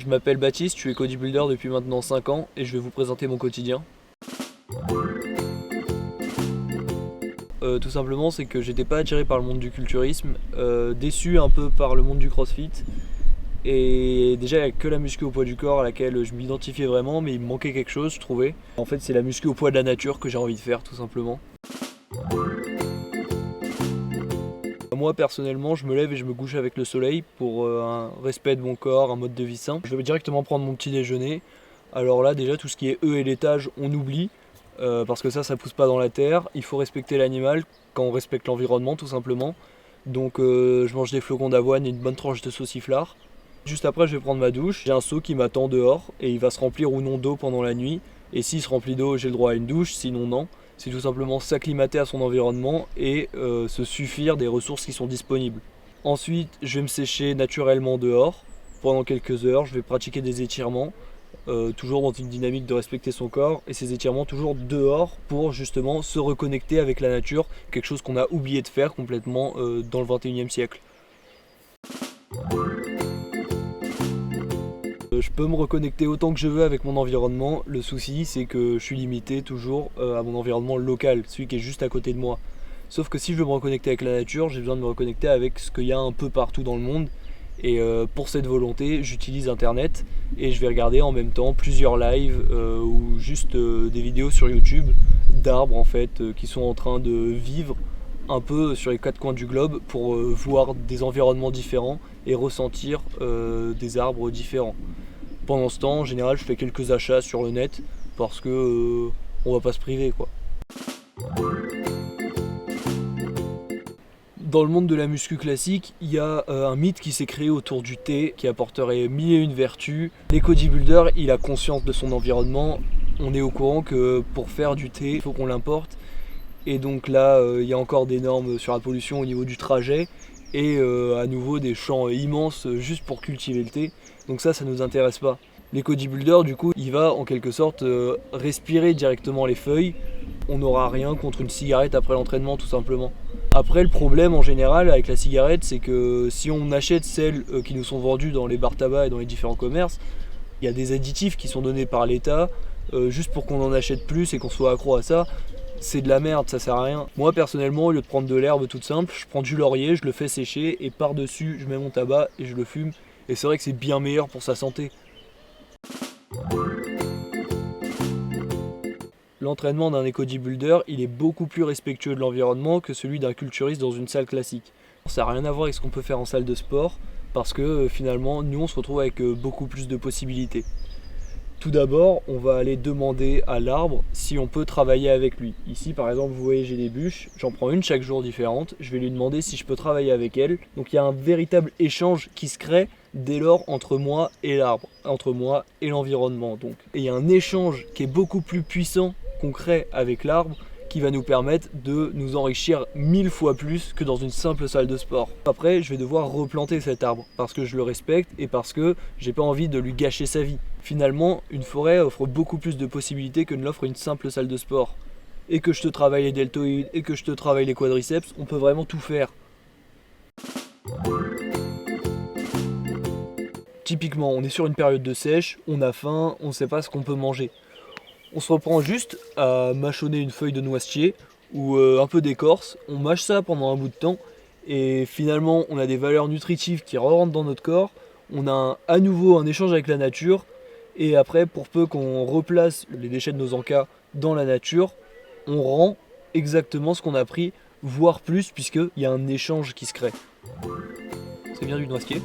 Je m'appelle Baptiste, je suis bodybuilder depuis maintenant 5 ans et je vais vous présenter mon quotidien. Tout simplement, c'est que j'étais pas attiré par le monde du culturisme, déçu un peu par le monde du crossfit. Et déjà, il n'y a que la muscu au poids du corps à laquelle je m'identifiais vraiment, mais il me manquait quelque chose, je trouvais. En fait, c'est la muscu au poids de la nature que j'ai envie de faire, tout simplement. Moi, personnellement, je me lève et je me couche avec le soleil pour un respect de mon corps, un mode de vie sain. Je vais directement prendre mon petit déjeuner. Alors là, déjà, tout ce qui est œufs et laitage, on oublie. Parce que ça pousse pas dans la terre. Il faut respecter l'animal quand on respecte l'environnement, tout simplement. Donc je mange des flocons d'avoine et une bonne tranche de sauciflard. Juste après, je vais prendre ma douche. J'ai un seau qui m'attend dehors et il va se remplir ou non d'eau pendant la nuit. Et s'il se remplit d'eau, j'ai le droit à une douche, sinon non. C'est tout simplement s'acclimater à son environnement et se suffire des ressources qui sont disponibles. Ensuite, je vais me sécher naturellement dehors. Pendant quelques heures, je vais pratiquer des étirements. Toujours dans une dynamique de respecter son corps et ces étirements toujours dehors pour justement se reconnecter avec la nature, quelque chose qu'on a oublié de faire complètement dans le 21e siècle. Je peux me reconnecter autant que je veux avec mon environnement, le souci c'est que je suis limité toujours à mon environnement local, celui qui est juste à côté de moi. Sauf que si je veux me reconnecter avec la nature, j'ai besoin de me reconnecter avec ce qu'il y a un peu partout dans le monde. Et pour cette volonté, j'utilise internet et je vais regarder en même temps plusieurs lives ou juste des vidéos sur YouTube d'arbres en fait qui sont en train de vivre un peu sur les quatre coins du globe pour voir des environnements différents et ressentir des arbres différents. Pendant ce temps, en général, je fais quelques achats sur le net parce que on va pas se priver quoi. Dans le monde de la muscu classique, il y a un mythe qui s'est créé autour du thé qui apporterait mille et une vertus. L'éco-bodybuilder, il a conscience de son environnement. On est au courant que pour faire du thé, il faut qu'on l'importe. Et donc là, il y a encore des normes sur la pollution au niveau du trajet. Et à nouveau des champs immenses juste pour cultiver le thé. Donc ça nous intéresse pas. L'éco-bodybuilder, du coup, il va en quelque sorte respirer directement les feuilles. On n'aura rien contre une cigarette après l'entraînement tout simplement. Après le problème en général avec la cigarette c'est que si on achète celles qui nous sont vendues dans les bars tabac et dans les différents commerces, il y a des additifs qui sont donnés par l'État juste pour qu'on en achète plus et qu'on soit accro à ça. C'est de la merde, ça sert à rien. Moi personnellement, au lieu de prendre de l'herbe toute simple, je prends du laurier, je le fais sécher et par-dessus je mets mon tabac et je le fume. Et c'est vrai que c'est bien meilleur pour sa santé. L'entraînement d'un bodybuilder, il est beaucoup plus respectueux de l'environnement que celui d'un culturiste dans une salle classique. Ça n'a rien à voir avec ce qu'on peut faire en salle de sport, parce que finalement, nous on se retrouve avec beaucoup plus de possibilités. Tout d'abord, on va aller demander à l'arbre si on peut travailler avec lui. Ici par exemple, vous voyez j'ai des bûches, j'en prends une chaque jour différente, je vais lui demander si je peux travailler avec elle. Donc il y a un véritable échange qui se crée dès lors entre moi et l'arbre, entre moi et l'environnement donc. Et il y a un échange qui est beaucoup plus puissant qu'on crée avec l'arbre qui va nous permettre de nous enrichir 1000 fois plus que dans une simple salle de sport. Après, je vais devoir replanter cet arbre parce que je le respecte et parce que j'ai pas envie de lui gâcher sa vie. Finalement, une forêt offre beaucoup plus de possibilités que ne l'offre une simple salle de sport. Et que je te travaille les deltoïdes et que je te travaille les quadriceps, on peut vraiment tout faire. Typiquement, on est sur une période de sèche, on a faim, on ne sait pas ce qu'on peut manger. On se reprend juste à mâchonner une feuille de noisetier ou un peu d'écorce, on mâche ça pendant un bout de temps et finalement on a des valeurs nutritives qui rentrent dans notre corps, on a à nouveau un échange avec la nature et après pour peu qu'on replace les déchets de nos encas dans la nature, on rend exactement ce qu'on a pris, voire plus puisqu'il y a un échange qui se crée. C'est bien du noisetier.